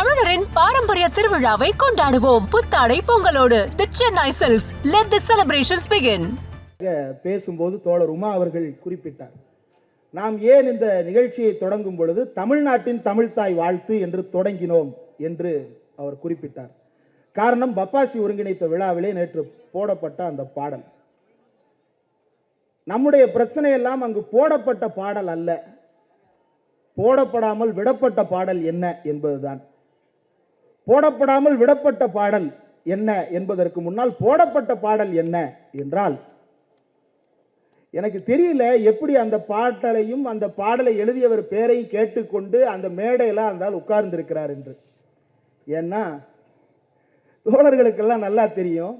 தமிழரின் பாரம்பரிய திருவிழாவை கொண்டாடுவோம். புத்தாடை பொங்கலோடு the Chennai silks. Let the celebrations begin. பேசும்போது தோழர் உமா அவர்கள் குறிப்பிட்டார், நாம் ஏன் இந்த நிகழ்ச்சியை தொடங்கும் பொழுது தமிழ்நாட்டின் தமிழ்தாய் வாழ்த்து என்று தொடங்கினோம் என்று அவர் குறிப்பிட்டார். காரணம், பப்பாசி ஒருங்கிணைத்த விழாவிலே நேற்று போடப்பட்ட அந்த பாடல். நம்முடைய பிரச்சனை எல்லாம் அங்கு போடப்பட்ட பாடல் அல்ல, போடப்படாமல் விடப்பட்ட பாடல் என்ன என்பதுதான். போடப்படாமல் விடப்பட்ட பாடல் என்ன என்பதற்கு முன்னால் போடப்பட்ட பாடல் என்ன என்றால், எனக்கு தெரியல எப்படி அந்த பாடலையும் அந்த பாடலை எழுதியவர் பேரையும் கேட்டுக்கொண்டு அந்த மேடையில் அந்த உட்கார்ந்து இருக்கிறார் என்று. ஏன்னா தோழர்களுக்கெல்லாம் நல்லா தெரியும்,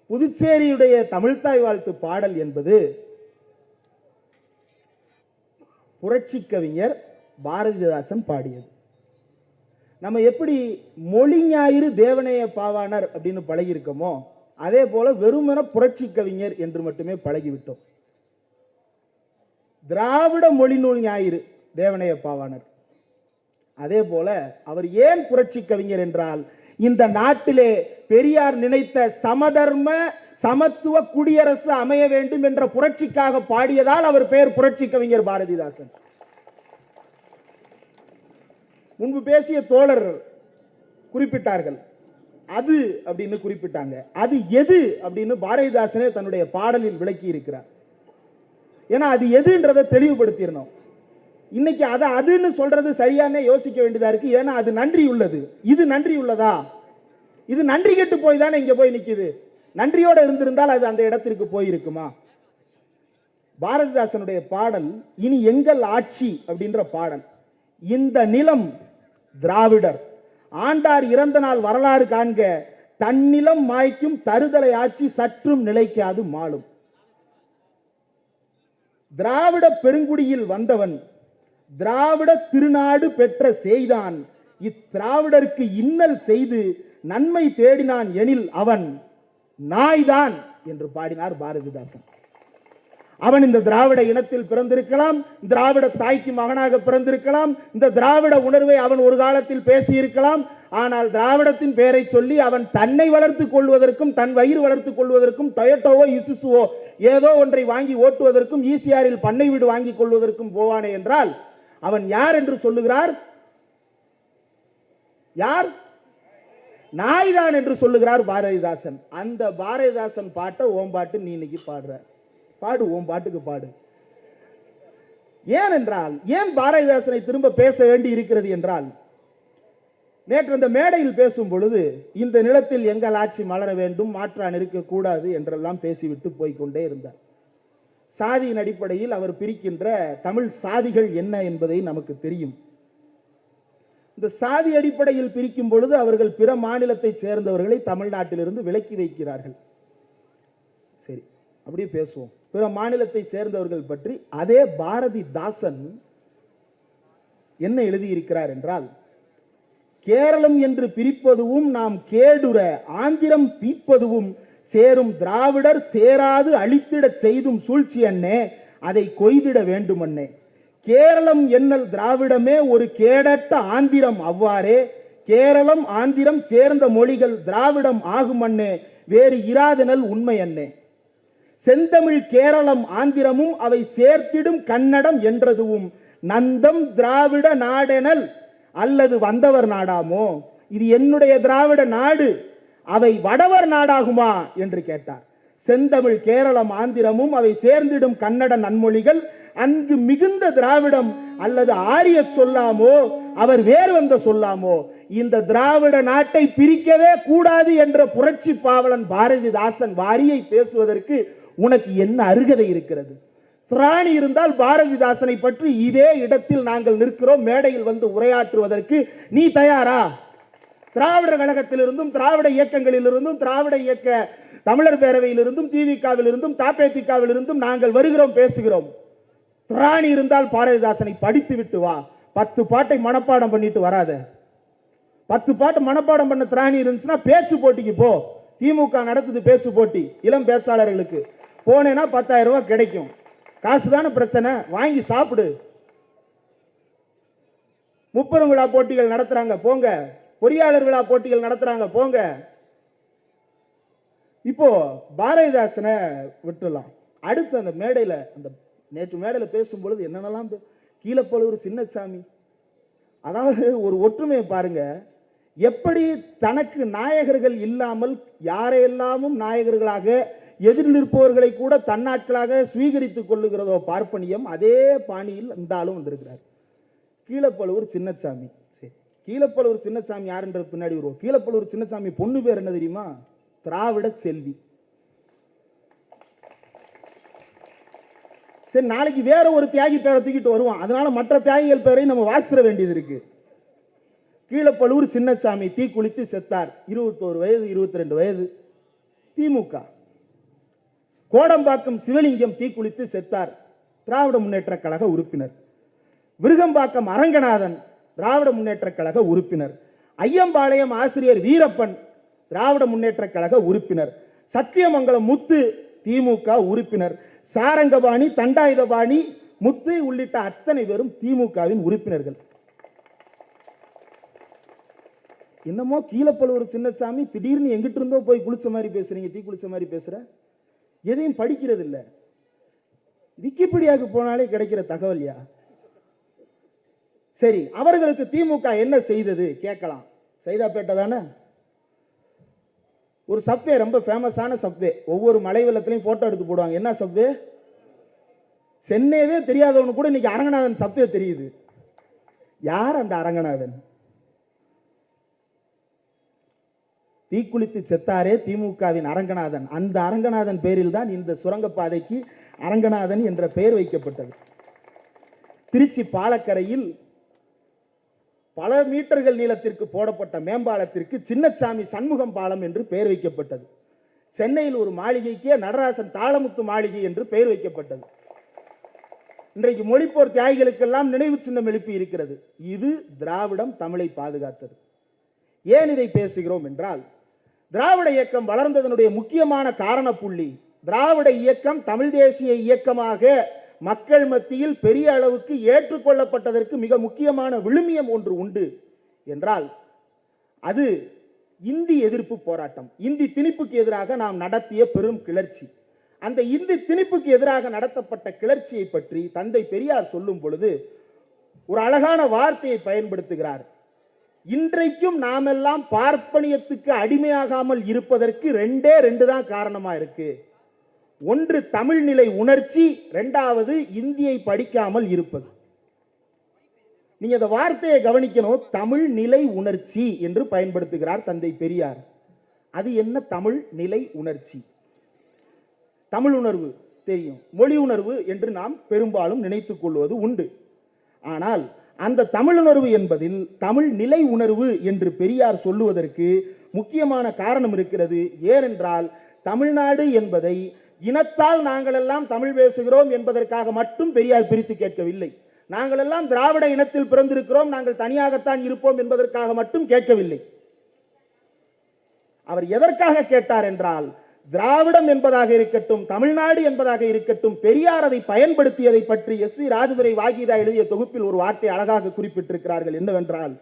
புதுச்சேரியுடைய தமிழ்தாய் வாழ்த்து பாடல் என்பது புரட்சி கவிஞர் பாரதிதாசன் பாடியது. நம்ம எப்படி மொழி ஞாயிறு தேவனைய பாவாணர் அப்படின்னு பழகி இருக்கோமோ, அதே போல வெறுமன புரட்சி கவிஞர் என்று மட்டுமே பழகிவிட்டோம். திராவிட மொழி நூல் ஞாயிறு தேவனைய பாவாணர். அதே போல அவர் ஏன் புரட்சி கவிஞர் என்றால், இந்த நாட்டிலே பெரியார் நினைத்த சமதர்ம சமத்துவ குடியரசு அமைய வேண்டும் என்ற புரட்சிக்காக பாடியதால் அவர் பெயர் புரட்சி கவிஞர் பாரதிதாசன். முன்பு பேசிய தோழர் குறிப்பிட்டார்கள், அது அப்படின்னு குறிப்பிட்டாங்க. அது எது அப்படின்னு பாரதிதாசனே தன்னுடைய பாடலில் விளக்கி இருக்கிறார். ஏன்னா அது எதுன்றதை தெளிவுபடுத்திடணும். இன்னைக்கு அதை அதுன்னு சொல்றது சரியானே யோசிக்க வேண்டியதா இருக்கு. ஏன்னா அது நன்றி உள்ளது, இது நன்றி உள்ளதா? இது நன்றி கெட்டு போய் தானே இங்க போய் நிக்குது. நன்றியோட இருந்திருந்தால் அது அந்த இடத்திற்கு போயிருக்குமா? பாரதிதாசனுடைய பாடல் இனி எங்கள் ஆட்சி அப்படின்ற பாடல். இந்த நிலம் திராவிடர் ஆண்டார் இறந்த நாள் வரலாறு காண்க, தன்னிலம் மாய்க்கும் தருதலை ஆட்சி சற்றும் நிலைக்காது மாளும். திராவிட பெருங்குடியில் வந்தவன் திராவிட திருநாடு பெற்ற செய்தான், இத்திராவிடருக்கு இன்னல் செய்து நன்மை தேடினான் எனில் அவன் நாய்தான் என்று பாடினார் பாரதிதாசன். அவன் இந்த திராவிட இனத்தில் பிறந்திருக்கலாம், திராவிட தாய்க்கு மகனாக பிறந்திருக்கலாம், இந்த திராவிட உணர்வை அவன் ஒரு காலத்தில் பேசியிருக்கலாம். ஆனால் திராவிடத்தின் பெயரை சொல்லி அவன் தன்னை வளர்த்துக் கொள்வதற்கும் தன் வயிறு வளர்த்துக் கொள்வதற்கும் டொயோட்டோவோ இசுசுவோ ஏதோ ஒன்றை வாங்கி ஓட்டுவதற்கும் ஈசிஆரில் பண்ணை வீடு வாங்கி கொள்வதற்கும் போவானே என்றால் அவன் யார் என்று சொல்லுகிறார்? யார்? நாய்தான் என்று சொல்லுகிறார் பாரதிதாசன். அந்த பாரதிதாசன் பாட்டை ஓம்பாட்டு நீ இன்னைக்கு பாடுற, பாடு, ஓம் பாட்டுக்கு பாடு. ஏனென்றால் ஏன் பாரதிதாசனை திரும்ப பேச வேண்டி இருக்கிறது என்றால், நேற்று அந்த மேடையில் பேசும் பொழுது இந்த நிலத்தில் எங்கள் ஆட்சி மலர வேண்டும், மாற்றான் இருக்கக்கூடாது என்றெல்லாம் பேசிவிட்டு போய்கொண்டே இருந்தார். சாதியின் அடிப்படையில் அவர் பிரிக்கின்ற தமிழ் சாதிகள் என்ன என்பதை நமக்கு தெரியும். இந்த சாதி அடிப்படையில் பிரிக்கும் பொழுது அவர்கள் பிற மாநிலத்தை சேர்ந்தவர்களை தமிழ்நாட்டிலிருந்து விலக்கி வைக்கிறார்கள். சரி, அப்படியே பேசுவோம். பிற மாநிலத்தை சேர்ந்தவர்கள் பற்றி அதே பாரதிதாசன் என்ன எழுதியிருக்கிறார் என்றால், கேரளம் என்று பிரிப்பதுவும் நாம் கேடுற ஆந்திரம் பீப்பதுவும் சேரும் திராவிடர் சேராது அழித்திட செய்தும் சூழ்ச்சி அண்ணே, அதை கொய்திட வேண்டும் அண்ணே. கேரளம் என்னல் திராவிடமே ஒரு கேடட்ட ஆந்திரம் அவ்வாறே, கேரளம் ஆந்திரம் சேர்ந்த மொழிகள் திராவிடம் ஆகும் அண்ணே, வேறு இராதனல் உண்மை அண்ணே. செந்தமிழ் கேரளம் ஆந்திரமும் அவை சேர்த்திடும் கன்னடம் என்றதுவும் நந்தம் திராவிட நாடெனல் அல்லது வந்தவர் நாடாமோ, இது என்னுடைய திராவிட நாடு, அவை வடவர் நாடாகுமா என்று கேட்டார். செந்தமிழ் கேரளம் ஆந்திரமும் அவை சேர்ந்திடும் கன்னட நன்மொழிகள் அங்கு மிகுந்த திராவிடம் அல்லது ஆரிய சொல்லாமோ, அவர் வேறு வந்த சொல்லாமோ, இந்த திராவிட நாட்டை பிரிக்கவே கூடாது என்ற புரட்சி பாவலன் பாரதிதாசன் வாரியை பேசுவதற்கு உனக்கு என்ன அருகதை இருக்கிறது? திராணி இருந்தால் பாரதிதாசனை பற்றி இதே இடத்தில் நாங்கள் நிற்கிறோம், மேடையில் வந்து உரையாற்றுவதற்கு நீ தயாரா? திராவிடர் கழகத்திலிருந்தும் திராவிட இயக்கங்களிலிருந்தும் திராவிட இயக்க தமிழர் பேரவையிலிருந்தும் திமுகவிலிருந்தும் தபேதிகவிலிருந்தும் நாங்கள் வருகிறோம், பேசுகிறோம். திராணி இருந்தால் பாரதிதாசனை படித்து விட்டு வா. 10 பாட்டை மனப்பாடம் பண்ணிட்டு வராத. 10 பாட்டு மனப்பாடம் பண்ண திராணி இருந்துச்சுன்னா பேச்சு போட்டிக்கு போ. திமுக நடத்துது பேச்சு போட்டி இளம் பேச்சாளர்களுக்கு. போனேன்னா 10,000 ரூபாய் கிடைக்கும். காசு தானே பிரச்சனை, வாங்கி சாப்பிடு. முப்பெரும் விழா போட்டிகள் நடத்துறாங்க, போங்க. பொறியாளர் விழா போட்டிகள் நடத்துறாங்க, போங்க. இப்போ பாரதிதாசனை விட்டுலாம். அடுத்து அந்த மேடையில, அந்த நேற்று மேடையில பேசும்பொழுது என்னென்னலாம் கீழப்பழுவூர் சின்னசாமி, அதாவது ஒரு ஒற்றுமையை பாருங்க. எப்படி தனக்கு நாயகர்கள் இல்லாமல் யாரையெல்லாமும் நாயகர்களாக எதிரில் இருப்பவர்களை கூட தன்னாட்களாக ஸ்வீகரித்துக் கொள்ளுகிறதோ பார்ப்பனியம், அதே பாணியில் இந்த ஆளும் வந்திருக்கிறார். கீழப்பழுவூர் சின்னசாமி. கீழப்பழுவூர் சின்னசாமி யாருன்றது பின்னாடி வருவோம். கீழப்பழுவூர் சின்னசாமி பொண்ணு பேர் என்ன தெரியுமா? திராவிட செல்வி. சரி, நாளைக்கு வேற ஒரு தியாகி பேரை தூக்கிட்டு வருவான், அதனால மற்ற தியாகிகள் பேரை நம்ம வாசிட வேண்டியது இருக்கு. கீழப்பழுவூர் சின்னசாமி தீக்குளித்து செத்தார். 21 வயது, 22 வயது, திமுக. கோடம்பாக்கம் சிவலிங்கம் தீக்குளித்து செத்தார், திராவிட முன்னேற்ற கழக உறுப்பினர். விருகம்பாக்கம் அரங்கநாதன் திராவிட முன்னேற்ற கழக உறுப்பினர். ஐயம்பாளையம் ஆசிரியர் வீரப்பன் திராவிட முன்னேற்ற கழக உறுப்பினர். சத்தியமங்கலம் முத்து திமுக உறுப்பினர். சாரங்கபாணி, தண்டாயுதபாணி, முத்து உள்ளிட்ட அத்தனை பேரும் திமுகவின் உறுப்பினர்கள். என்னமோ கீழப்பழுவூர் சின்னசாமி திடீர்னு எங்கிட்ட இருந்தோ போய் குளிச்ச மாதிரி பேசுறீங்க, தீ குளிச்ச மாதிரி பேசுற, எதையும் படிக்கிறது இல்ல. விக்கிபீடியாவுக்கு போனாலே கிடைக்கிற தகவல்யா. சரி, அவர்களுக்கு திமுக என்ன செய்தது கேட்கலாம். சைதாப்பேட்டை தானே ஒரு சப்வே, ரொம்ப ஃபேமஸான சப்வே, ஒவ்வொரு மலை வெள்ளத்திலையும் போட்டோ எடுத்து போடுவாங்க. என்ன சப்வே? சென்னையவே தெரியாதவனு கூட இன்னைக்கு அரங்கநாதன் சப்வே தெரியுது. யார் அந்த அரங்கநாதன்? தீக்குளித்து செத்தாரே திமுகவின் அரங்கநாதன். அந்த அரங்கநாதன் பேரில் தான் இந்த சுரங்கப்பாதைக்கு அரங்கநாதன் என்ற பெயர் வைக்கப்பட்டது. திருச்சி பாலக்கரையில் பல மீட்டர்கள் நீளத்திற்கு போடப்பட்ட மேம்பாலத்திற்கு சின்னசாமி சண்முகம் பாலம் என்று பெயர் வைக்கப்பட்டது. சென்னையில் ஒரு மாளிகைக்கே நடராசன் தாளமுத்து மாளிகை என்று பெயர் வைக்கப்பட்டது. இன்றைக்கு மொழிப்போர் தியாகிகளுக்கெல்லாம் நினைவு சின்னம் எழுப்பி இருக்கிறது. இது திராவிடம் தமிழை பாதுகாத்தது. ஏன் இதை பேசுகிறோம் என்றால், திராவிட இயக்கம் வளர்ந்ததனுடைய முக்கியமான காரண புள்ளி, திராவிட இயக்கம் தமிழ் தேசிய இயக்கமாக மக்கள் மத்தியில் பெரிய அளவுக்கு ஏற்றுக்கொள்ளப்பட்டதற்கு மிக முக்கியமான விழுமியம் ஒன்று உண்டு என்றால், அது இந்தி எதிர்ப்பு போராட்டம். இந்தி திணிப்புக்கு எதிராக நாம் நடத்திய பெரும் கிளர்ச்சி. அந்த இந்தி திணிப்புக்கு எதிராக நடத்தப்பட்ட கிளர்ச்சியை பற்றி தந்தை பெரியார் சொல்லும் பொழுது ஒரு அழகான வார்த்தையை பயன்படுத்துகிறார். இன்றைக்கும் நாமெல்லாம் பார்ப்பனியத்துக்கு அடிமையாகாமல் இருப்பதற்கு ரெண்டு தான் காரணமா இருக்கு. ஒன்று தமிழ் நிலை உணர்ச்சி, இரண்டாவது இந்தியை படிக்காமல் இருப்பது. நீங்க இந்த வார்த்தையை கவனிக்கணும். தமிழ் நிலை உணர்ச்சி என்று பயன்படுத்துகிறார் தந்தை பெரியார். அது என்ன தமிழ் நிலை உணர்ச்சி? தமிழ் உணர்வு தெரியும், மொழி உணர்வு என்று நாம் பெரும்பாலும் நினைத்துக் கொள்வது உண்டு. ஆனால் அந்த தமிழ் உணர்வு என்பதில் தமிழ் நிலை உணர்வு என்று பெரியார் சொல்லுவதற்கு முக்கியமான காரணம் இருக்கிறது. ஏனென்றால் தமிழ்நாடு என்பதை இனத்தால் நாங்கள் எல்லாம் தமிழ் பேசுகிறோம் என்பதற்காக மட்டும் பெரியார் பிரித்து கேட்கவில்லை. நாங்கள் எல்லாம் திராவிட இனத்தில் பிறந்திருக்கிறோம், நாங்கள் தனியாகத்தான் இருப்போம் என்பதற்காக மட்டும் கேட்கவில்லை. அவர் எதற்காக கேட்டார் என்றால், திராவிடம் என்பதாக இருக்கட்டும், தமிழ்நாடு என்பதாக இருக்கட்டும், பெரியார் அதை பயன்படுத்தியதை பற்றி எஸ்.வி. ராஜதுரை வாகீதா எழுதிய தொகுப்பில் ஒரு வார்த்தை அழகாக குறிப்பிட்டிருக்கிறார்கள். என்னவென்றால்,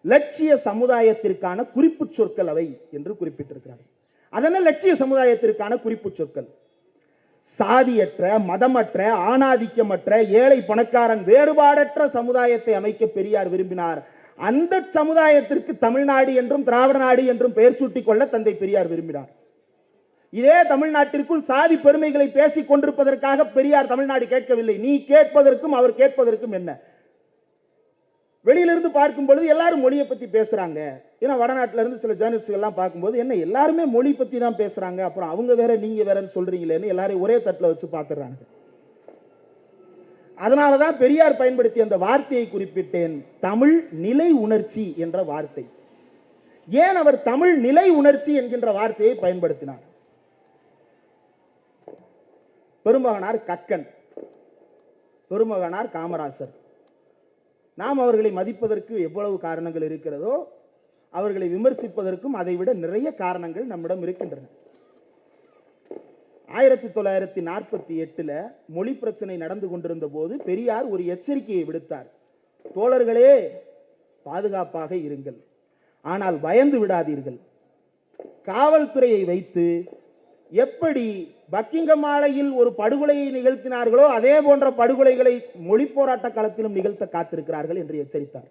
லட்சிய சமுதாயத்திற்கான குறிப்பு சொற்கள் அவை என்று குறிப்பிட்டிருக்கிறார்கள். அதனால் லட்சிய சமுதாயத்திற்கான குறிப்பு சொற்கள் சாதியற்ற, மதமற்ற, ஆணாதிக்கமற்ற, ஏழை பணக்காரன் வேறுபாடற்ற சமுதாயத்தை அமைக்க பெரியார் விரும்பினார். அந்த சமுதாயத்திற்கு தமிழ்நாடு என்றும் திராவிட நாடு என்றும் பெயர் சூட்டிக் கொள்ள தந்தை பெரியார் விரும்பினார். இதே தமிழ்நாட்டிற்குள் சாதி பெருமைகளை பேசிக் கொண்டிருப்பதற்காக பெரியார் தமிழ்நாடு கேட்கவில்லை. நீ கேட்பதற்கும் அவர் கேட்பதற்கும் என்ன? வெளியிலிருந்து பார்க்கும் பொழுது எல்லாரும் மொழியை பத்தி பேசுறாங்க. ஏன்னா வடநாட்டில இருந்து சில ஜேர்னலிஸ்ட் எல்லாம் பார்க்கும்போது என்ன எல்லாருமே மொழி பத்தி தான் பேசுறாங்க, அப்புறம் அவங்க வேற நீங்க வேறன்னு சொல்றீங்களேன்னு எல்லாரையும் ஒரே தட்டில் வச்சு பார்த்துறாங்க. அதனாலதான் பெரியார் பயன்படுத்திய அந்த வார்த்தையை குறிப்பிட்டேன், தமிழ் நிலை உணர்ச்சி என்ற வார்த்தை. ஏன் அவர் தமிழ் நிலை உணர்ச்சி என்கின்ற வார்த்தையை பயன்படுத்தினார்? பெருமகனார் கக்கன், பெருமகனார் காமராசர். நாம் அவர்களை மதிப்பதற்கு எவ்வளவு காரணங்கள் இருக்கிறதோ அவர்களை விமர்சிப்பதற்கும் அதைவிட நிறைய காரணங்கள் நம்மிடம் இருக்கின்றன. 1948 மொழி பிரச்சனை நடந்து கொண்டிருந்த போது பெரியார் ஒரு எச்சரிக்கையை விடுத்தார். தோழர்களே, பாதுகாப்பாக இருங்கள். ஆனால் பயந்து விடாதீர்கள். காவல்துறையை வைத்து எப்படி பக்கிங்ஹாம் மாலையில் ஒரு படுகொலையை நிகழ்த்தினார்களோ அதே போன்ற படுகொலைகளை மொழி போராட்ட களத்திலும் நிகழ்த்த காத்திருக்கிறார்கள் என்று எச்சரித்தார்.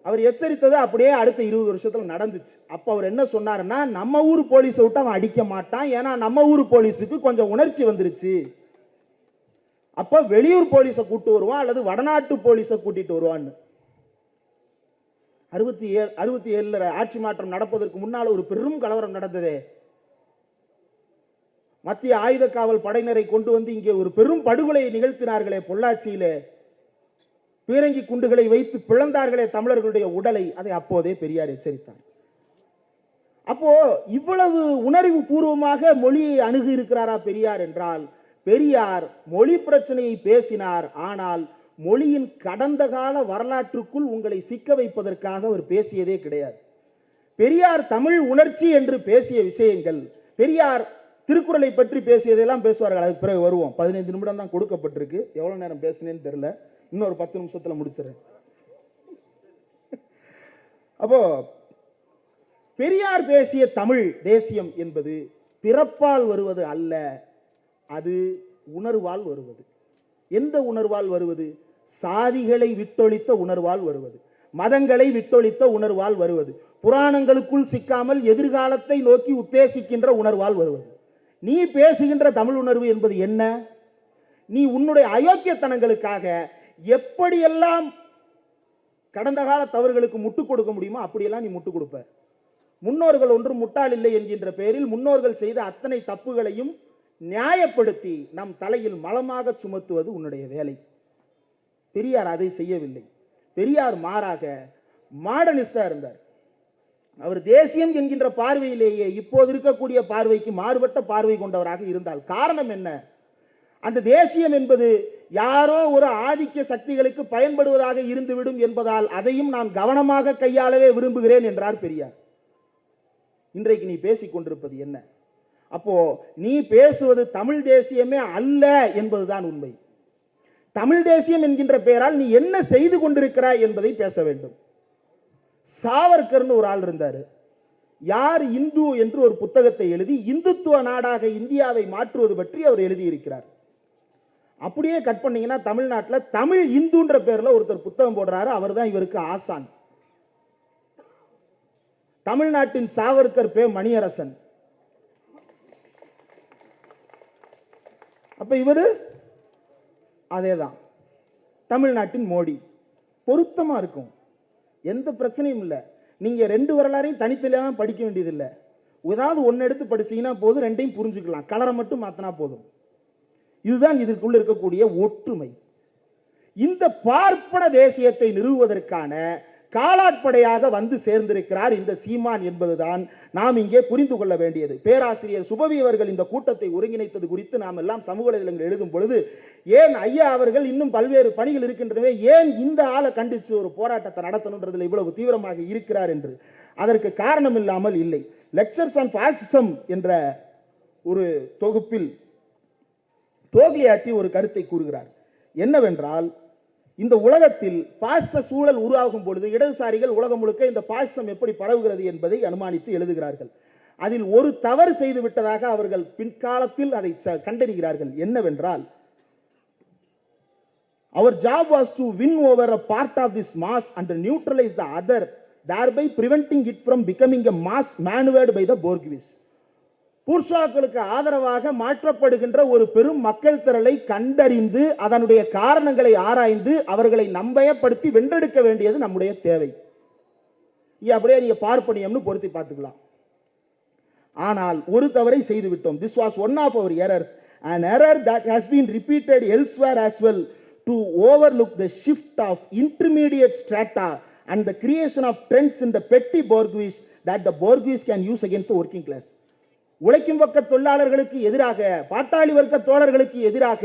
அவர் எச்சரித்தது அப்படியே அடுத்த 20 வருஷத்துல நடந்துச்சு. அப்ப அவர் என்ன சொன்னாருன்னா, நம்ம ஊர் போலீஸை விட்டு அவன் அடிக்க மாட்டான், ஏன்னா நம்ம ஊர் போலீஸுக்கு கொஞ்சம் உணர்ச்சி வந்துருச்சு. அப்ப வெளியூர் போலீஸை கூட்டு வருவான் அல்லது வடநாட்டு போலீஸை கூட்டிட்டு வருவான்னு. 67 ஆட்சி மாற்றம் நடப்பதற்கு முன்னால் ஒரு பெரும் கலவரம் நடந்ததே. மத்திய ஆயுத காவல் படையினரை கொண்டு வந்து இங்கே ஒரு பெரும் படுகொலையை நிகழ்த்தினார்களே பொள்ளாச்சியிலே. பீரங்கி குண்டுகளை வைத்து பிளந்தார்களே தமிழர்களுடைய உடலை. அதை அப்போதே பெரியார் எச்சரித்தார். அப்போ இவ்வளவு உணர்வு பூர்வமாக மொழியை அணுகி இருக்கிறாரா பெரியார் என்றால், பெரியார் மொழி பிரச்சனையை பேசினார். ஆனால் மொழியின் கடந்த கால வரலாற்றுக்குள் உங்களை சிக்க வைப்பதற்காக அவர் பேசியதே கிடையாது. பெரியார் தமிழ் உணர்ச்சி என்று பேசிய விஷயங்கள், பெரியார் திருக்குறளை பற்றி பேசியதெல்லாம் பேசுவார்கள். அதுக்கு பிறகு வருவோம். 15 நிமிடம் தான் கொடுக்கப்பட்டிருக்கு. எவ்வளவு நேரம் பேசினேன்னு தெரியல. இன்னொரு 10 நிமிஷத்துல முடிச்சிடறேன். அப்போ பெரியார் பேசிய தமிழ் தேசியம் என்பது பிறப்பால் வருவது அல்ல, அது உணர்வால் வருவது. எந்த உணர்வால் வருவது? சாதிகளை விட்டொழித்த உணர்வால் வருவது, மதங்களை விட்டொழித்த உணர்வால் வருவது, புராணங்களுக்குள் சிக்காமல் எதிர்காலத்தை நோக்கி உத்தேசிக்கின்ற உணர்வால் வருவது. நீ பேசுகின்ற தமிழ் உணர்வு என்பது என்ன? நீ உன்னுடைய அயோக்கியத்தனங்களுக்காக எப்படியெல்லாம் கடந்த கால தவறுகளுக்கு முட்டுக் கொடுக்க முடியுமோ அப்படியெல்லாம் நீ முட்டுக் கொடுப்ப. முன்னோர்கள் ஒன்றும் முட்டாள் இல்லை என்கின்ற பெயரில் முன்னோர்கள் செய்த அத்தனை தப்புகளையும் நியாயப்படுத்தி நம் தலையில் மலமாக சுமத்துவது உன்னுடைய வேலை. பெரியார் அதை செய்யவில்லை. பெரியார் மாறாக மாடர்னிஸ்டா இருந்தார். அவர் தேசியம் என்கின்ற பார்வையிலேயே இப்போது இருக்கக்கூடிய பார்வைக்கு மாறுபட்ட பார்வை கொண்டவராக இருந்தால் காரணம் என்ன? அந்த தேசியம் என்பது யாரோ ஒரு ஆதிக்க சக்திகளுக்கு பயன்படுவதாக இருந்துவிடும் என்பதால் அதையும் நான் கவனமாக கையாளவே விரும்புகிறேன் என்றார் பெரியார். இன்றைக்கு நீ பேசிக் கொண்டிருப்பது என்ன? அப்போ நீ பேசுவது தமிழ் தேசியமே அல்ல என்பதுதான் உண்மை. தமிழ் தேசியம் என்கின்ற பெயரால் நீ என்ன செய்து கொண்டிருக்கிறாய் என்பதை பேச வேண்டும். சாவர்கர்னு ஒரு ஆள் இருந்தாரு. யார் இந்து என்று ஒரு புத்தகத்தை எழுதி இந்துத்துவ நாடாக இந்தியாவை மாற்றுவது பற்றி அவர் எழுதியிருக்கிறார். அப்படியே கட் பண்ணீங்கன்னா தமிழ்நாட்டில் தமிழ் இந்துன்ற பேர்ல ஒருத்தர் புத்தகம் போடுறாரு. அவர் தான் இவருக்கு ஆசான். தமிழ்நாட்டின் சாவர்கர் பே மணியரசன். அப்ப இவரு அதேதான் தமிழ்நாட்டின் மோடி. பொருத்தமா இருக்கும், எந்த பிரச்சனையும் இல்லை. நீங்க 2 வரலாறையும் தனித்தனியாக படிக்க வேண்டியதில்லை. ஏதாவது ஒன்னு எடுத்து படிச்சீங்கன்னா போதும், ரெண்டையும் புரிஞ்சுக்கலாம். கலரை மட்டும் மாத்தினா போதும். இதுதான் இதற்குள்ள இருக்கக்கூடிய ஒற்றுமை. இந்த பார்ப்பன தேசியத்தை நிறுவுவதற்கான காலாட்படையாக வந்து சேர்ந்திருக்கிறார் இந்த சீமான் என்பதுதான் நாம் இங்கே புரிந்து கொள்ள வேண்டியது. பேராசிரியர் சுபவி அவர்கள் இந்த கூட்டத்தை ஒருங்கிணைத்தது குறித்து நாம் எல்லாம் சமூக வலைதளங்கள் எழுதும் பொழுது, ஏன் ஐயா அவர்கள் இன்னும் பல்வேறு பணிகள் இருக்கின்றனவே, ஏன் இந்த ஆளை கண்டித்து ஒரு போராட்டத்தை நடத்தணுன்றதுல இவ்வளவு தீவிரமாக இருக்கிறார் என்று, அதற்கு காரணம் இல்லாமல் இல்லை. லெக்சர்ஸ் ஆன் பாசிசம் என்ற ஒரு தொகுப்பில் டோக்லியாட்டி ஒரு கருத்தை கூறுகிறார். என்னவென்றால், இந்த உலகத்தில் பாசிச சூழல் உருவாகும் பொழுது இடதுசாரிகள் உலகம் முழுக்க இந்த பாசிசம் எப்படி பரவுகிறது என்பதை அனுமானித்து எழுதுகிறார்கள். அதில் ஒரு தவறு செய்து விட்டதாக அவர்கள் பிற்காலத்தில் அதை கண்டறிகிறார்கள். என்னவென்றால், our job was to win over a part of this mass and neutralize the other, thereby preventing it from becoming a mass maneuvered by the bourgeois. பூர்ஷாக்களுக்கு ஆதரவாக மாற்றப்படுகின்ற ஒரு பெரும் மக்கள் திரளை கண்டறிந்து அதனுடைய காரணங்களை ஆராய்ந்து அவர்களை நம்பயப்படுத்தி வென்றெடுக்க வேண்டியது நம்முடைய தேவை. அப்படியே நீங்க பார்ப்பனியம்னு பொருத்தி பார்த்துக்கலாம். ஆனால் ஒரு தவறை செய்து விட்டோம். This was one of our errors, an error that has been repeated elsewhere as well, to overlook the shift of intermediate strata and the creation of trends in the petty bourgeois that the bourgeois can use against the working class. உழைக்கும் வர்க்க தொழிலாளர்களுக்கு எதிராக, பாட்டாளி வர்க்க தோழர்களுக்கு எதிராக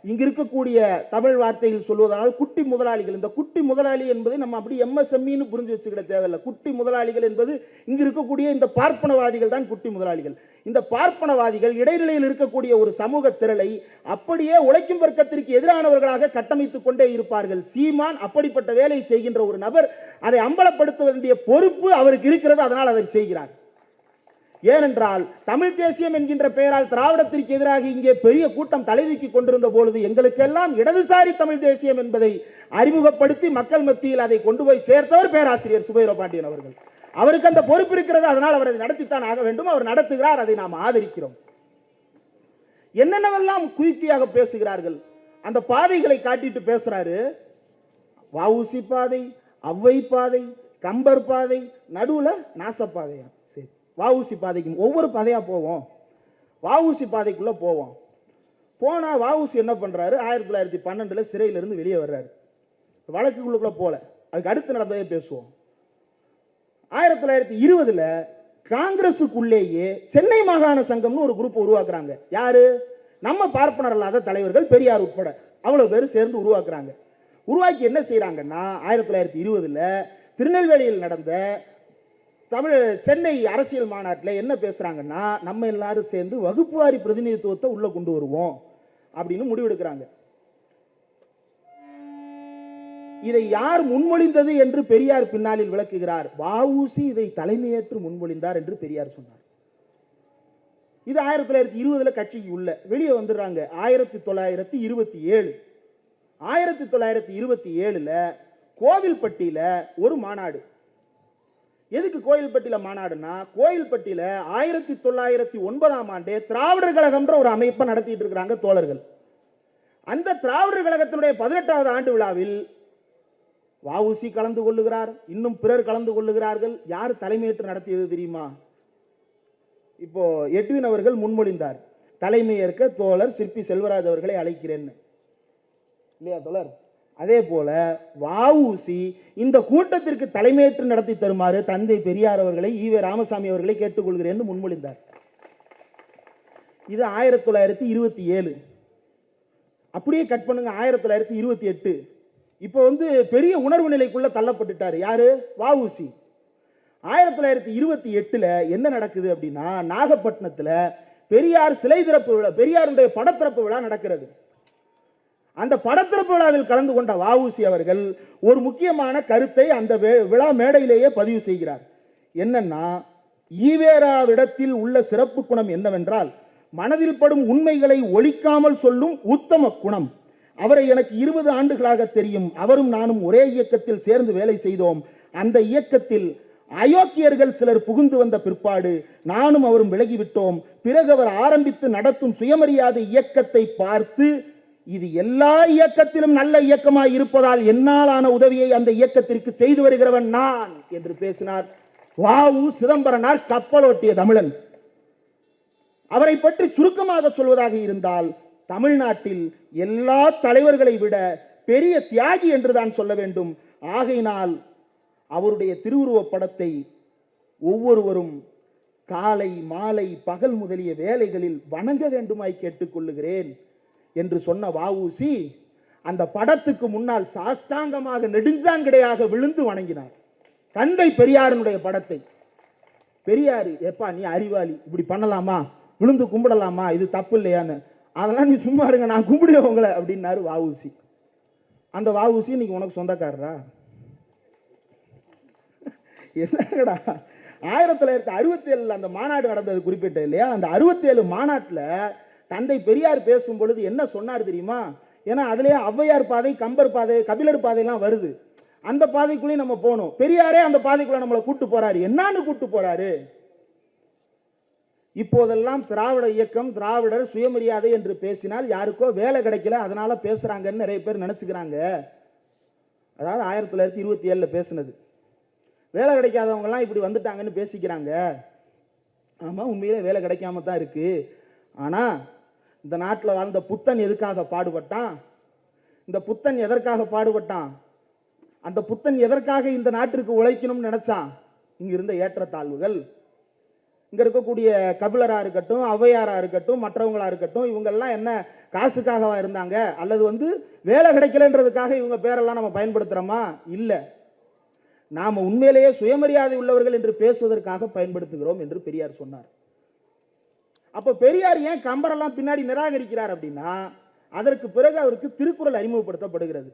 இங்க இருக்கக்கூடிய தமிழ் வார்த்தையில் சொல்வதால் குட்டி முதலாளிகள். இந்த குட்டி முதலாளி என்பதை நம்ம அப்படி எம்எஸ்எம்இன்னு புரிஞ்சு வச்சுக்கிட தேவையில்லை. குட்டி முதலாளிகள் என்பது இங்க இருக்கக்கூடிய இந்த பார்ப்பனவாதிகள் தான் குட்டி முதலாளிகள். இந்த பார்ப்பனவாதிகள் இடைநிலையில் இருக்கக்கூடிய ஒரு சமூக திரளை அப்படியே உழைக்கும் வர்க்கத்திற்கு எதிரானவர்களாக கட்டமைத்துக் கொண்டே இருப்பார்கள். சீமான் அப்படிப்பட்ட வேலையை செய்கின்ற ஒரு நபர், அதை அம்பலப்படுத்த வேண்டிய பொறுப்பு அவருக்கு இருக்கிறது, அதனால் அதை செய்கிறார். ஏனென்றால் தமிழ் தேசியம் என்கின்ற பெயரால் திராவிடத்திற்கு எதிராக இங்கே பெரிய கூட்டம் தலைதூக்கி கொண்டிருந்த பொழுது எங்களுக்கெல்லாம் இடதுசாரி தமிழ் தேசியம் என்பதை அறிமுகப்படுத்தி மக்கள் மத்தியில் அதை கொண்டு போய் சேர்த்தவர் பேராசிரியர் சுபைரோ பாண்டியன் அவர்கள். அவருக்கு அந்த பொறுப்பு இருக்கிறது, அதனால் அவர் அதை நடத்தித்தான் ஆக வேண்டும். அவர் நடத்துகிறார், அதை நாம் ஆதரிக்கிறோம். என்னென்னவெல்லாம் குயிர்த்தியாக பேசுகிறார்கள், அந்த பாதைகளை காட்டிட்டு பேசுறாரு. வஉசி பாதை, ஔவை பாதை, கம்பர் பாதை, நடுவுல நாசப்பாதையா. வஉசி பாதைக்கு ஒவ்வொரு பாதையா போவோம். வஉசி பாதைக்குள்ள போவோம். போனா வஉசி என்ன பண்றாரு, 1912 சிறையிலிருந்து வெளியே வர்றாரு. வழக்குக்குள்ள போல, அதுக்கு அடுத்து நடந்ததை பேசுவோம். 1920 காங்கிரசுக்குள்ளேயே சென்னை மாகாண சங்கம்னு ஒரு குரூப் உருவாக்குறாங்க. யாரு? நம்ம பார்ப்பனர் இல்லாத தலைவர்கள், பெரியார் உட்பட அவ்வளவு பேர் சேர்ந்து உருவாக்குறாங்க. உருவாக்கி என்ன செய்யறாங்கன்னா, 1920 திருநெல்வேலியில் நடந்த சென்னை அரசியல் மாநாட்டில் என்ன பேசுறாங்கன்னா, நம்ம எல்லாரும் சேர்ந்து வகுப்பு வாரி பிரதிநிதித்துவத்தை உள்ள கொண்டு வருவோம் அப்படின்னு முடிவெடுக்கிறாங்க. இதை யார் முன்மொழிந்தது என்று பெரியார் பின்னாளில் விளக்குகிறார். வஉசி இதை தலைமையேற்று முன்மொழிந்தார் என்று பெரியார் சொன்னார். இது 1920 கட்சிக்கு உள்ள வெளியே வந்துடுறாங்க. 1927 கோவில்பட்டியில ஒரு மாநாடு. எதுக்கு கோயில்பட்டியில மாநாடுனா, கோயில்பட்டியில 1909 ஆண்டே திராவிடர் கழகம்ன்ற ஒரு அமைப்பை நடத்திட்டு இருக்கிறாங்க தோழர்கள். அந்த திராவிடர் கழகத்தினுடைய 18வது ஆண்டு விழாவில் வஉசி கலந்து கொள்ளுகிறார், இன்னும் பிறர் கலந்து கொள்ளுகிறார்கள். யார் தலைமையேற்று நடத்தியது தெரியுமா? இப்போ எட்வின் அவர்கள் முன்மொழிந்தார், தலைமையேற்க தோழர் சிற்பி செல்வராஜ் அவர்களை அழைக்கிறேன் இல்லையா தோழர்? அதே போல வஉசி இந்த கூட்டத்திற்கு தலைமையேற்று நடத்தி தருமாறு தந்தை பெரியார் அவர்களை, ஈவே ராமசாமி அவர்களை கேட்டுக்கொள்கிறேன் முன்மொழிந்தார். இது 1927. அப்படியே கட் பண்ணுங்க, 1928. இப்போ பெரிய உணர்வு நிலைக்குள்ள தள்ளப்பட்டுட்டாரு. யாரு? வஉசி. 1928 என்ன நடக்குது அப்படின்னா, நாகப்பட்டினத்துல பெரியார் சிலை திறப்பு விழா, பெரியாருடைய படத்திறப்பு விழா நடக்கிறது. அந்த படத்திறப்பு விழாவில் கலந்து கொண்ட வஉசி அவர்கள் ஒரு முக்கியமான கருத்தை அந்த விழா மேடையிலேயே பதிவு செய்கிறார். என்னன்னா, ஈவேராவிடத்தில் உள்ள சிறப்பு குணம் என்னவென்றால், மனதில் படும் உண்மைகளை ஒழிக்காமல் சொல்லும் உத்தம குணம். அவரை எனக்கு 20 ஆண்டுகளாக தெரியும். அவரும் நானும் ஒரே இயக்கத்தில் சேர்ந்து வேலை செய்தோம். அந்த இயக்கத்தில் அயோக்கியர்கள் சிலர் புகுந்து வந்த பிற்பாடு நானும் அவரும் விலகிவிட்டோம். பிறகு அவர் ஆரம்பித்து நடத்தும் சுயமரியாதை இயக்கத்தை பார்த்து, இது எல்லா இயக்கத்திலும் நல்ல இயக்கமாய் இருப்பதால் என்னாலான உதவியை அந்த இயக்கத்திற்கு செய்து வருகிறவன் நான் என்று பேசினார். வஉ சிதம்பரனார் கப்பலோட்டிய தமிழன். அவரை பற்றி சுருக்கமாக சொல்வதாக இருந்தால், தமிழ்நாட்டில் எல்லா தலைவர்களை விட பெரிய தியாகி என்றுதான் சொல்ல வேண்டும். ஆகையினால் அவருடைய திருவுருவப் படத்தை ஒவ்வொருவரும் காலை மாலை பகல் முதலிய வேலைகளில் வணங்க வேண்டுமாய் கேட்டுக்கொள்ளுகிறேன் என்று சொன்ன வஉசி அந்த படத்துக்கு முன்னால் சாஷ்டாங்கமாக நெடுஞ்சாங்கடையாக விழுந்து வணங்கினார். தந்தை பெரியாரினுடைய படத்தை. பெரியாரு, எப்பா நீ அறிவாளி, இப்படி பண்ணலாமா, விழுந்து கும்பிடலாமா, இது தப்பு இல்லையான்னு. அதெல்லாம் நீ சும்மா இருங்க, நான் கும்பிடுவேன் உங்களை அப்படின்னாரு வஉசி. அந்த வஉசி இன்னைக்கு உனக்கு சொந்தக்காரரா? என்னடா, 1967 அந்த மாநாடு நடந்தது குறிப்பிட்ட இல்லையா? அந்த 67 மாநாட்டில் தந்தை பெரியார் பேசும் பொழுது என்ன சொன்னார் தெரியுமா? ஏன்னா அதுலயே ஔவையார் பாதை, கம்பர் பாதை, கபிலர் பாதையெல்லாம் வருது. அந்த பாதைக்குள்ளேயும் நம்ம போகணும். பெரியாரே அந்த பாதைக்குள்ள நம்மளை கூட்டு போறாரு. என்னன்னு கூட்டு போறாரு? இப்போதெல்லாம் திராவிட இயக்கம், திராவிடர் சுயமரியாதை என்று பேசினால் யாருக்கோ வேலை கிடைக்கல, அதனால பேசுறாங்கன்னு நிறைய பேர் நினைச்சுக்கிறாங்க. அதாவது 1927 பேசினது. வேலை கிடைக்காதவங்க எல்லாம் இப்படி வந்துட்டாங்கன்னு பேசிக்கிறாங்க. ஆமா, உண்மையிலே வேலை கிடைக்காம தான் இருக்கு. ஆனா இந்த நாட்டில் வாழ்ந்த புத்தன் எதுக்காக பாடுபட்டான்? இந்த புத்தன் எதற்காக பாடுபட்டான்? அந்த புத்தன் எதற்காக இந்த நாட்டிற்கு உழைக்கணும்னு நினைச்சான்? இங்க இருந்த ஏற்றத்தாழ்வுகள். இங்க இருக்கக்கூடிய கபிலரா இருக்கட்டும், ஔவையாரா இருக்கட்டும், மற்றவங்களா இருக்கட்டும், இவங்கெல்லாம் என்ன காசுக்காகவா இருந்தாங்க, அல்லது வேலை கிடைக்கலன்றதுக்காக இவங்க பேரெல்லாம் நம்ம பயன்படுத்துறோமா? இல்ல, நாம உண்மையிலேயே சுயமரியாதை உள்ளவர்கள் என்று பேசுவதற்காக பயன்படுத்துகிறோம் என்று பெரியார் சொன்னார். அப்ப பெரியார் ஏன் கம்பரெல்லாம் பின்னாடி நிராகரிக்கிறார் அப்படின்னா, அதற்கு பிறகு அவருக்கு திருக்குறள் அறிமுகப்படுத்தப்படுகிறது.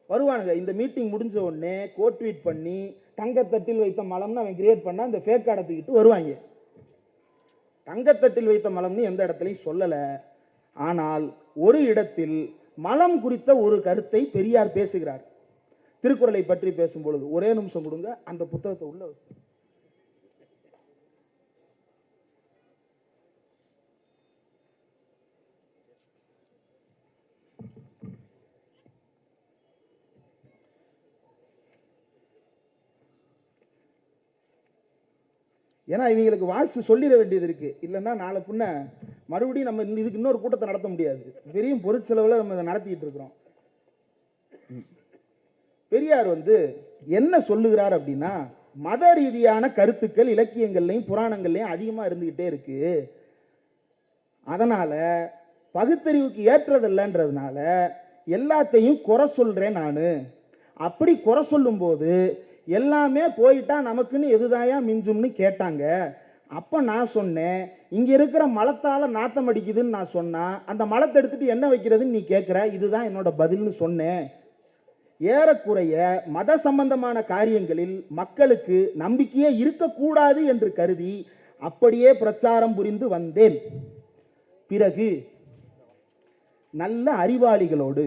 வருவானுங்க, இந்த மீட்டிங் முடிஞ்ச உடனே கோட்வீட் பண்ணி தங்கத்தட்டில் வைத்த மலம்னு அவன் கிரியேட் பண்ண அந்த ஃபேக் கார்டை தூக்கிட்டு வருவாங்க. தங்கத்தட்டில் வைத்த மலம்னு எந்த இடத்துலையும் சொல்லல. ஆனால் ஒரு இடத்தில் மலம் குறித்த ஒரு கருத்தை பெரியார் பேசுகிறார். திருக்குறளை பற்றி பேசும்பொழுது, ஒரே நிமிஷம் கொடுங்க, அந்த புத்தகத்தை உள்ள ஏன்னா இவங்களுக்கு வாசித்து சொல்லிட வேண்டியது இருக்கு. இல்லைன்னா நாளை பின்ன மறுபடியும் நம்ம இதுக்கு இன்னொரு கூட்டத்தை நடத்த முடியாது. பெரிய பொருட்செலவில் நம்ம இதை நடத்திட்டு இருக்கிறோம். பெரியார் என்ன சொல்லுகிறார் அப்படின்னா, மத ரீதியான கருத்துக்கள் இலக்கியங்கள்லையும் புராணங்கள்லையும் அதிகமாக இருந்துகிட்டே இருக்கு. அதனால பகுத்தறிவுக்கு ஏற்றதில்லைன்றதுனால எல்லாத்தையும் குறை சொல்றேன் நான். அப்படி குறை சொல்லும் போது எல்லாமே போயிட்டா நமக்குன்னு எதுதாயா மிஞ்சும்னு கேட்டாங்க. அப்ப நான் சொன்னேன், இங்க இருக்கிற மலத்தால நாத்தம் அடிக்குதுன்னு நான் சொன்னா, அந்த மலத்தை எடுத்துட்டு என்ன வைக்கிறதுன்னு நீ கேட்கிற, இதுதான் என்னோட பதில்னு சொன்னேன். ஏறக்குறைய மத சம்பந்தமான காரியங்களில் மக்களுக்கு நம்பிக்கையே இருக்கக்கூடாது என்று கருதி அப்படியே பிரச்சாரம் புரிந்து வந்தேன். பிறகு நல்ல அறிவாளிகளோடு,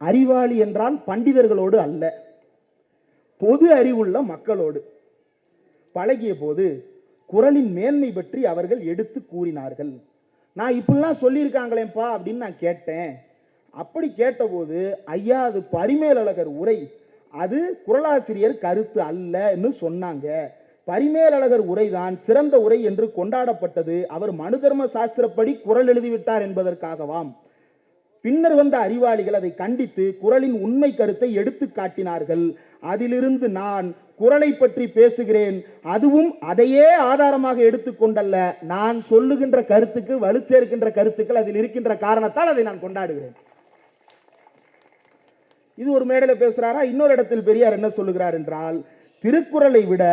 அறிவாளி என்றால் பண்டிதர்களோடு அல்ல, பொது அறிவுள்ள மக்களோடு பழகிய போது குறளின் மேன்மை பற்றி அவர்கள் எடுத்து கூறினார்கள். நான் இப்படிலாம் சொல்லியிருக்காங்களேப்பா அப்படின்னு நான் கேட்டேன். அப்படி கேட்டபோது, ஐயா அது பரிமேலழகர் உரை, அது குறளாசிரியர் கருத்து அல்லன்னு சொன்னாங்க. பரிமேலழகர் உரைதான் சிறந்த உரை என்று கொண்டாடப்பட்டது. அவர் மனு தர்ம சாஸ்திரப்படி குறள் எழுதிவிட்டார் என்பதற்காகவாம். பின்னர் வந்த அறிவாளிகள் அதை கண்டித்து குறளின் உண்மை கருத்தை எடுத்து காட்டினார்கள். அதிலிருந்து நான் குறளை பற்றி பேசுகிறேன். அதுவும் அதையே ஆதாரமாக எடுத்துக்கொண்டல்ல, நான் சொல்லுகின்ற கருத்துக்கு வலுச்சேர்க்கின்ற கருத்துக்கள் அதில் இருக்கின்ற காரணத்தால் அதை நான் கொண்டாடுகிறேன். இது ஒரு மேடையில் பேசுறாரா? இன்னொரு இடத்தில் பெரியார் என்ன சொல்லுகிறார் என்றால், திருக்குறளை விட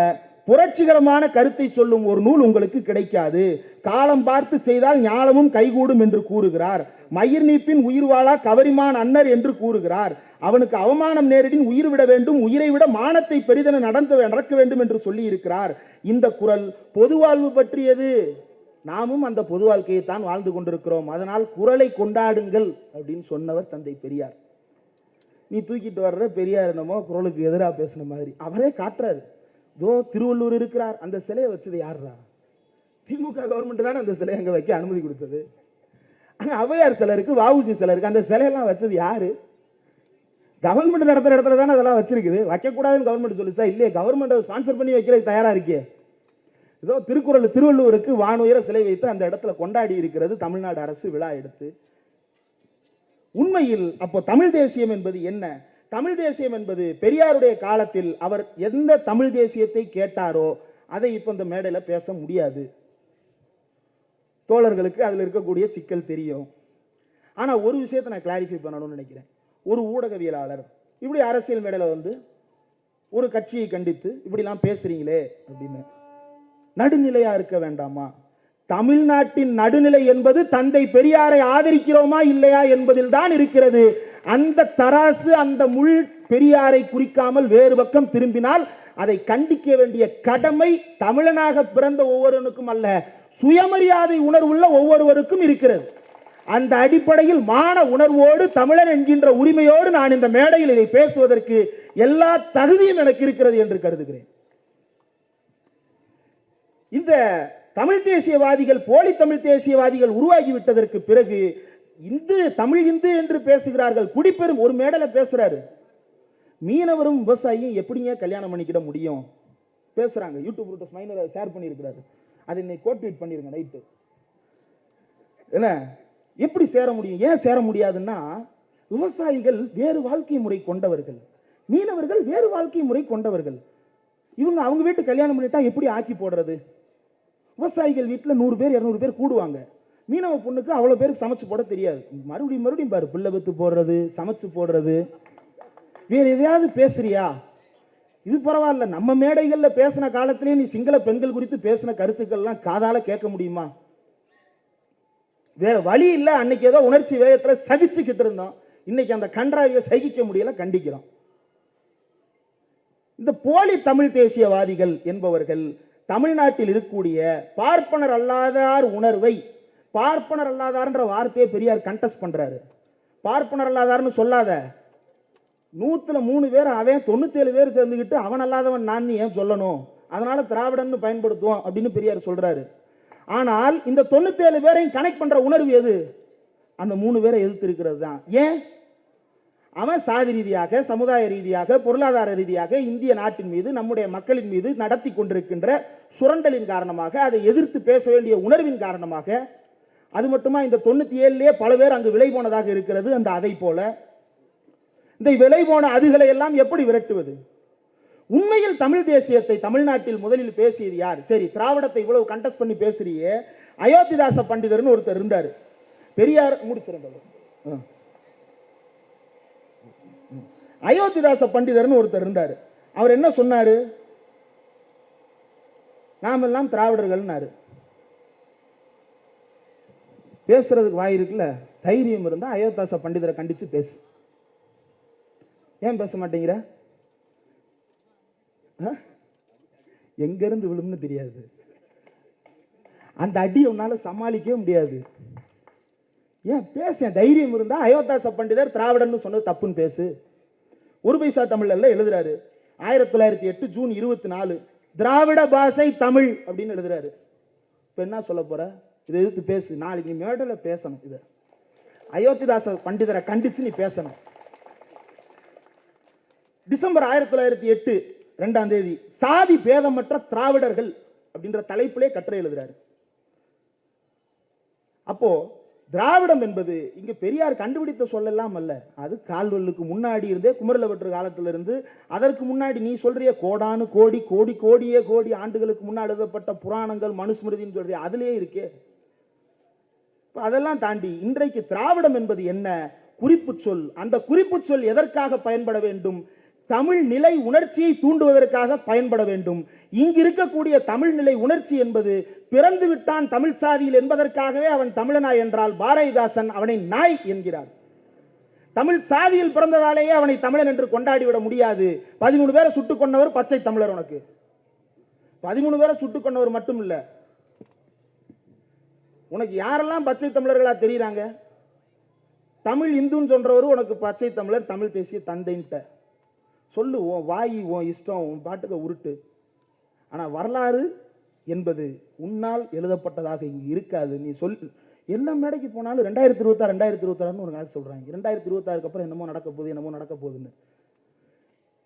புரட்சிகரமான கருத்தை சொல்லும் ஒரு நூல் உங்களுக்கு கிடைக்காது. காலம் பார்த்து செய்தால் ஞானமும் கைகூடும் என்று கூறுகிறார். மயிர் நீப்பின் உயிர் வாழா கவரிமான் அன்னர் என்று கூறுகிறார். அவனுக்கு அவமானம் நேரிடின் உயிர் விட வேண்டும், உயிரை விட மானத்தை பெரிதென நடக்க வேண்டும் என்று சொல்லி இருக்கிறார். இந்த குறள் பொது வாழ்வு பற்றியது. நாமும் அந்த பொது வாழ்க்கையை தான் வாழ்ந்து கொண்டிருக்கிறோம். அதனால் குறளை கொண்டாடுங்கள் அப்படின்னு சொன்னவர் தந்தை பெரியார். நீ தூக்கிட்டு வர்ற பெரியார் என்னமோ குறளுக்கு எதிராக பேசின மாதிரி அவரே காட்டுறாரு. தோ திருவள்ளூர் இருக்கிறார், அந்த சிலையை வச்சது யாரா? திமுக கவர்மெண்ட் தானே அந்த சிலையை அங்கே வைக்க அனுமதி கொடுத்தது. அங்கே ஔவையார் சிலருக்கு, வஉசி சிலருக்கு அந்த சிலையெல்லாம் வச்சது யாரு? கவர்மெண்ட் நடத்துகிற இடத்துல தானே அதெல்லாம் வச்சிருக்குது. வைக்கக்கூடாதுன்னு கவர்மெண்ட் சொல்லிச்சா? இல்லையே, கவர்மெண்ட் ஸ்பான்சர் பண்ணி வைக்கிறதுக்கு தயாராக இருக்கே. ஏதோ திருவள்ளூருக்கு வானுயர சிலை வைத்து அந்த இடத்துல கொண்டாடி இருக்கிறது தமிழ்நாடு அரசு விழா எடுத்து. உண்மையில் அப்போ தமிழ் தேசியம் என்பது என்ன? தமிழ் தேசியம் என்பது பெரியாருடைய காலத்தில் அவர் எந்த தமிழ் தேசியத்தை கேட்டாரோ அதை இப்ப இந்த மேடையில பேச முடியாது. தோழர்களுக்கு அதில் இருக்கக்கூடிய சிக்கல் தெரியும். ஆனா ஒரு விஷயத்தை நான் கிளாரிஃபை பண்ணணும்னு நினைக்கிறேன். ஒரு ஊடகவியலாளர் இப்படி அரசியல் மேடையில ஒரு கட்சியை கண்டித்து இப்படிலாம் பேசுறீங்களே அப்படின்னு நடுநிலையா இருக்க வேண்டாமா? தமிழ்நாட்டின் நடுநிலை என்பது தந்தை பெரியாரை ஆதரிக்கிறோமா இல்லையா என்பதில் தான் இருக்கிறது. அந்த தராசு, அந்த முள் பெரியாரை குறிக்காமல் வேறு பக்கம் திரும்பினால் அதை கண்டிக்க வேண்டிய கடமை தமிழனாக பிறந்த ஒவ்வொருவனுக்கும் அல்ல, சுயமரியாதை உணர்வுள்ள ஒவ்வொருவருக்கும் இருக்கிறது. அந்த அடிப்படையில் மான உணர்வோடு தமிழன் என்கின்ற உரிமையோடு நான் இந்த மேடையில் இதை பேசுவதற்கு எல்லா தகுதியும் எனக்கு இருக்கிறது என்று கருதுகிறேன். இந்த தமிழ் தேசியவாதிகள், போலி தமிழ் தேசியவாதிகள் உருவாகிவிட்டதற்கு பிறகு தமிழ் இந்து என்று பேசுகிறார்கள். குடிப்பெரும் ஒரு மேடையில பேசுறாரு, மீனவரும் விவசாயியும் எப்படிங்க கல்யாணம் பண்ணிக்கிட முடியும் பேசுறாங்க. யூடியூப் ரூட்டஸ் மைனர் ஷேர் பண்ணியிருக்கிறாரு, அதை இன்னைக்கு கோட்வீட் பண்ணிருங்க நைட்டு. என்ன எப்படி சேர முடியும்? ஏன் சேர முடியாதுன்னா, விவசாயிகள் வேறு வாழ்க்கை முறை கொண்டவர்கள், மீனவர்கள் வேறு வாழ்க்கை முறை கொண்டவர்கள். இவங்க அவங்க வீட்டு கல்யாணம் பண்ணிட்டா எப்படி ஆக்கி போடுறது? விவசாயிகள் வீட்டில் 100 பேர் 200 பேர் கூடுவாங்க. மீனவ பொண்ணுக்கு அவ்வளோ பேருக்கு சமைச்சு போட தெரியாது. மறுபடியும் பாரு, பிள்ளை பெத்து போடுறது, சமைச்சு போடுறது. வேற எதையாவது பேசுறியா? இது பரவாயில்ல, நம்ம மேடைகளில் பேசின காலத்திலே நீ சிங்கள பெண்கள் குறித்து பேசின கருத்துக்கள்லாம் காதால கேட்க முடியுமா? வேற வழி இல்லை. அன்னைக்கு ஏதோ உணர்ச்சி வேகத்தில் சகிச்சுக்கிட்டு இருந்தோம். இன்னைக்கு அந்த கன்றாவியை சகிக்க முடியல, கண்டிக்கிறோம். இந்த போலி தமிழ் தேசியவாதிகள் என்பவர்கள் தமிழ்நாட்டில் இருக்கக்கூடிய பார்ப்பனர் அல்லாதார் உணர்வை, பார்ப்பனர் அல்லாதார்ன்ற வார்த்தையை பெரியார் கண்டெஸ்ட் பண்றாரு. பார்ப்பனர் அல்லாதார்னு சொல்லாத, 100ல் 3 பேர் அவன், 97 பேர் சேர்ந்துக்கிட்டு அவன் அல்லாதவன் நான் ஏன் சொல்லணும்? அதனால திராவிடன்னு பயன்படுத்துவோம் அப்படின்னு பெரியார் சொல்றாரு. ஆனால் இந்த 97 பேரையும் கனெக்ட் பண்ற உணர்வு எது? அந்த 3 பேரை எதிர்த்து இருக்கிறது தான். ஏன்? அவன் சாதி ரீதியாக, சமுதாய ரீதியாக, பொருளாதார ரீதியாக இந்திய நாட்டின் மீது, நம்முடைய மக்களின் மீது நடத்தி கொண்டிருக்கின்ற சுரண்டலின் காரணமாக, அதை எதிர்த்து பேச வேண்டிய உணர்வின் காரணமாக. அது மட்டுமா, இந்த 97லேயே பல பேர் அங்கு விலை போனதாக இருக்கிறது. அந்த அதை போல இந்த விலை போன அதுகளை எல்லாம் எப்படி விரட்டுவது? உண்மையில் தமிழ் தேசியத்தை தமிழ்நாட்டில் முதலில் பேசியது யார்? சரி, திராவிடத்தை இவ்வளவு கண்டெஸ்ட் பண்ணி பேசுறியே, அயோத்திதாச பண்டிதர்னு ஒருத்தர் இருந்தார். பெரியார் முடிச்சிருந்தவர். அயோத்திதாச பண்டிதர்னு ஒருத்தர் இருந்தார். அவர் என்ன சொன்னாரு? நாம் எல்லாம் திராவிடர்கள்னாரு. பேசுறதுக்கு வாய் இருக்குல்ல, தைரியம் இருந்தா அயோத்திதாச பண்டிதரை கண்டிச்சு பேசு. ஏன் பேச மாட்டேங்கிற? எங்க இருந்து விழும்னு தெரியாது. அந்த அடி உன்னால சமாளிக்கவே முடியாது. ஏன் பேச? தைரியம் இருந்தா அயோத்திதாச பண்டிதர் திராவிடன்னு சொன்னது தப்புன்னு பேசு. ஒரு பைசா தமிழ்ல எழுதுறாரு. 1908 ஜூன் 24 திராவிட பாஷை தமிழ் அப்படின்னு எழுதுறாரு. இப்ப என்ன சொல்ல போற? இதை எதிர்த்து பேசு. நாளைக்கு நீ மேடையில பேசணும். இத அயோத்திதாச பண்டிதரை கண்டிச்சு நீ பேசணும். டிசம்பர் 1908 2ஆம் தேதி சாதி பேதமற்ற திராவிடர்கள் அப்படின்ற தலைப்பிலே கட்டுரை எழுதுறாரு. அப்போ திராவிடம் என்பது இங்க பெரியார் கண்டுபிடித்த சொல்லலாம் அல்ல. அது கால்வெல்லுக்கு முன்னாடி இருந்தே, குமரலவற்று காலத்திலிருந்து, அதற்கு முன்னாடி நீ சொல்றிய கோடானு கோடி கோடி கோடியே கோடி ஆண்டுகளுக்கு முன்னாடி எழுதப்பட்ட புராணங்கள், மனுஸ்மிருதின்னு சொல்றிய அதுலயே இருக்கே. அதெல்லாம் தாண்டி இன்றைக்கு திராவிடம் என்பது என்ன? குறிப்பு சொல். அந்த குறிப்பு சொல் எதற்காக பயன்பட வேண்டும்? தமிழ் நிலை உணர்ச்சியை தூண்டுவதற்காக பயன்பட வேண்டும். இங்கு இருக்கக்கூடிய தமிழ் நிலை உணர்ச்சி என்பது பிறந்து விட்டான் தமிழ் சாதியில் என்பதற்காகவே அவன் தமிழனா என்றால் பாரதிதாசன் அவனை நாய் என்கிறார். தமிழ் சாதியில் பிறந்ததாலேயே அவனை தமிழன் என்று கொண்டாடிவிட முடியாது. 13 பேரை சுட்டுக் கொண்டவர் பச்சை தமிழர். உனக்கு 13 பேரை சுட்டுக் கொண்டவர் மட்டும் இல்ல, உனக்கு யாரெல்லாம் பச்சை தமிழர்களா தெரியுறாங்க? தமிழ் இந்துன்னு சொல்றவரு உனக்கு பச்சை தமிழர், தமிழ் தேசிய தந்தைன்ட்ட சொல்லு. உன் வாயி, உன் இஷ்டம், உன் பாட்டுக்கு உருட்டு. ஆனா வரலாறு என்பது உன்னால் எழுதப்பட்டதாக இங்கு இருக்காது. நீ சொல். எல்லா மேடைக்கு போனாலும் 2026 2026 ஒரு நாள் சொல்றாங்க. 2026 அப்புறம் என்னமோ நடக்க போகுதுன்னு.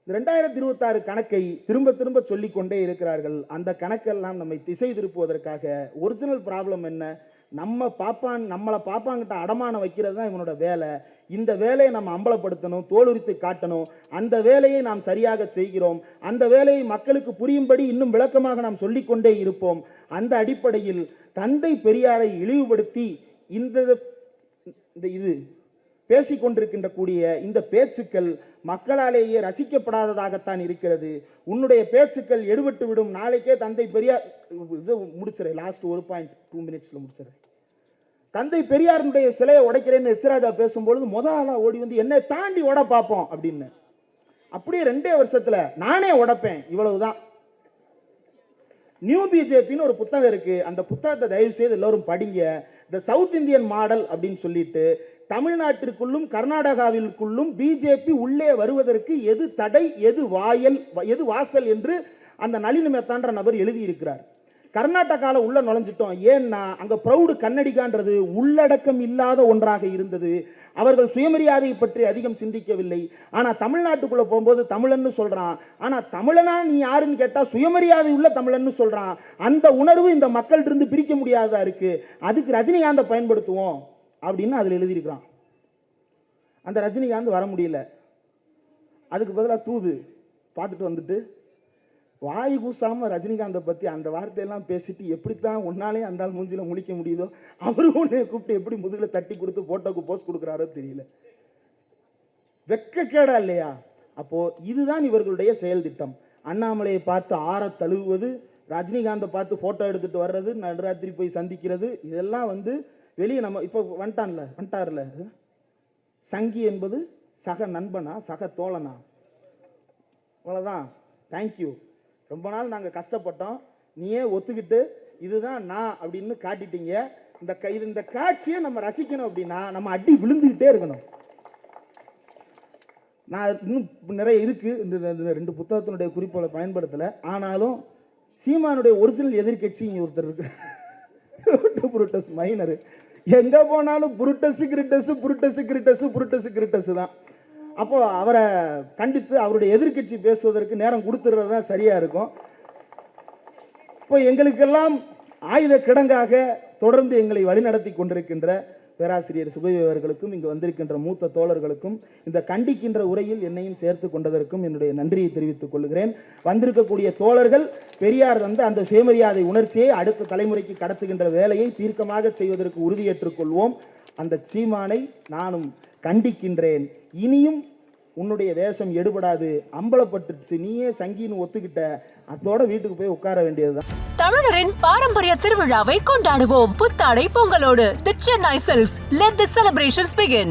2026 கணக்கை திரும்ப திரும்ப சொல்லிக்கொண்டே இருக்கிறார்கள். அந்த கணக்கெல்லாம் நம்மை திசை திருப்புவதற்காக. ஒரிஜினல் ப்ராப்ளம் என்ன? நம்மளை பாப்பாங்கிட்ட அடமானம் வைக்கிறது தான் இவனோட வேலை. இந்த வேலையை நம்ம அம்பலப்படுத்தணும், தோலுரித்து காட்டணும். அந்த வேலையை நாம் சரியாக செய்கிறோம். அந்த வேலையை மக்களுக்கு புரியும்படி இன்னும் விளக்கமாக நாம் சொல்லிக்கொண்டே இருப்போம். அந்த அடிப்படையில் தந்தை பெரியாரை இழிவுபடுத்தி இது பேசிக்கொண்டிருக்கின்ற கூடிய இந்த பேச்சுக்கள் மக்களாலேயே ரசிக்கப்படாததாகத்தான் இருக்கிறது. உன்னுடைய பேச்சுக்கள் எடுபட்டு விடும். நாளைக்கே தந்தை பெரியார் இது முடிச்சிடறேன். லாஸ்ட் 1.2 மினிட்ஸ்ல முடிச்சிடறேன். தந்தை பெரியாருடைய சிலையை உடைக்கிறேன்னு எச்ராஜா பேசும்பொழுது முதலா ஓடி வந்து என்னை தாண்டி உட பார்ப்போம் அப்படின்னு. அப்படியே 2 வருஷத்துல நானே உடைப்பேன். இவ்வளவுதான். நியூ பிஜேபின்னு ஒரு புத்தகம் இருக்கு. அந்த புத்தகத்தை தயவு செய்து எல்லாரும் படிங்க. த சவுத் இந்தியன் மாடல் அப்படின்னு சொல்லிட்டு தமிழ்நாட்டிற்குள்ளும் கர்நாடகாவிற்குள்ளும் பிஜேபி உள்ளே வருவதற்கு எது தடை, எது வாசல் என்று அந்த நளினி மெத்தான்ற நபர் எழுதியிருக்கிறார். கர்நாடகாவில் உள்ள நுழைஞ்சிட்டோம். ஏன்னா அங்க ப்ரௌடு கன்னடிகான்றது உள்ளடக்கம் இல்லாத ஒன்றாக இருந்தது. அவர்கள் சுயமரியாதையை பற்றி அதிகம் சிந்திக்கவில்லை. ஆனா தமிழ்நாட்டுக்குள்ள போகும்போது தமிழன்னு சொல்றான். ஆனா தமிழனா நீ யாருன்னு கேட்டா சுயமரியாதை உள்ள தமிழன்னு சொல்றான். அந்த உணர்வு இந்த மக்கள் இருந்து பிரிக்க முடியாததா இருக்கு. அதுக்கு ரஜினிகாந்தை பயன்படுத்துவோம் அப்படின்னு அதில் எழுதியிருக்கிறான். அந்த ரஜினிகாந்த் வர முடியல. அதுக்கு பதிலாக தூது பார்த்துட்டு வந்துட்டு வாய் கூசாம ரஜினிகாந்தை பத்தி அந்த வார்த்தையெல்லாம் பேசிட்டு எப்படித்தான் உன்னாலே அந்த ஆள் மூஞ்சில முழிக்க முடியுதோ, அவரும் உன்னை கூப்பிட்டு எப்படி முதுகுல தட்டி கொடுத்து போட்டோக்கு போஸ்ட் கொடுக்குறாரோ தெரியல. வெட்கக்கேடா இல்லையா? அப்போ இதுதான் இவர்களுடைய செயல் திட்டம். அண்ணாமலையை பார்த்து ஆற தழுவுவது, ரஜினிகாந்தை பார்த்து போட்டோ எடுத்துட்டு வர்றது, நடுராத்திரி போய் சந்திக்கிறது, இதெல்லாம் வந்து வெளியே நம்ம இப்போ வந்துட்டார்ல சங்கி என்பது சக நண்பனா சக தோழனா? அவ்வளோதான். தேங்க்யூ. ரொம்ப நாள் நாங்கள் கஷ்டப்பட்டோம், நீயே ஒத்துக்கிட்டு இதுதான் நான் அப்படின்னு காட்டிட்டீங்க. இந்த காட்சியை நம்ம ரசிக்கணும் அப்படின்னா நம்ம அடி விழுந்துக்கிட்டே இருக்கணும். நான் இன்னும் நிறைய இருக்கு, இந்த 2 புத்தகத்தினுடைய குறிப்புகளை பயன்படுத்தலை. ஆனாலும் சீமானுடைய ஒரிஜினல் எதிர்கட்சி இங்கே ஒருத்தர் இருக்கு, புருட்டஸ் மைனர். எங்க போனாலும் புருட்டஸ் தான். அப்போ அவரை கண்டித்து அவருடைய எதிர்க்கட்சி பேசுவதற்கு நேரம் கொடுத்துறது தான் சரியா இருக்கும். இப்போ எங்களுக்கெல்லாம் ஆயுத கிடங்காக தொடர்ந்து எங்களை வழிநடத்தி கொண்டிருக்கின்ற பேராசிரியர் சுபவி அவர்களுக்கும் இங்கு வந்திருக்கின்ற மூத்த தோழர்களுக்கும் இந்த கண்டிக்கின்ற உரையில் என்னையும் சேர்த்து கொண்டதற்கும் என்னுடைய நன்றியை தெரிவித்துக் கொள்கிறேன். வந்திருக்கக்கூடிய தோழர்கள் பெரியார் வந்து அந்த சுயமரியாதை உணர்ச்சியை அடுத்த தலைமுறைக்கு கடத்துகின்ற வேலையை தீர்க்கமாக செய்வதற்கு உறுதியேற்றுக் கொள்வோம். அந்த சீமானை நானும் கண்டிக்கின்றேன். இனியும் உன்னுடைய வேஷம் எடுபடாது, அம்பலப்பட்டுச்சு, நீயே சங்கின்னு ஒத்துக்கிட்ட, அதோட வீட்டுக்கு போய் உட்கார வேண்டியதுதான். தமிழரின் பாரம்பரிய திருவிழாவை கொண்டாடுவோம் புத்தாடை பொங்கலோடு. The Chennai silks. Let the celebrations begin.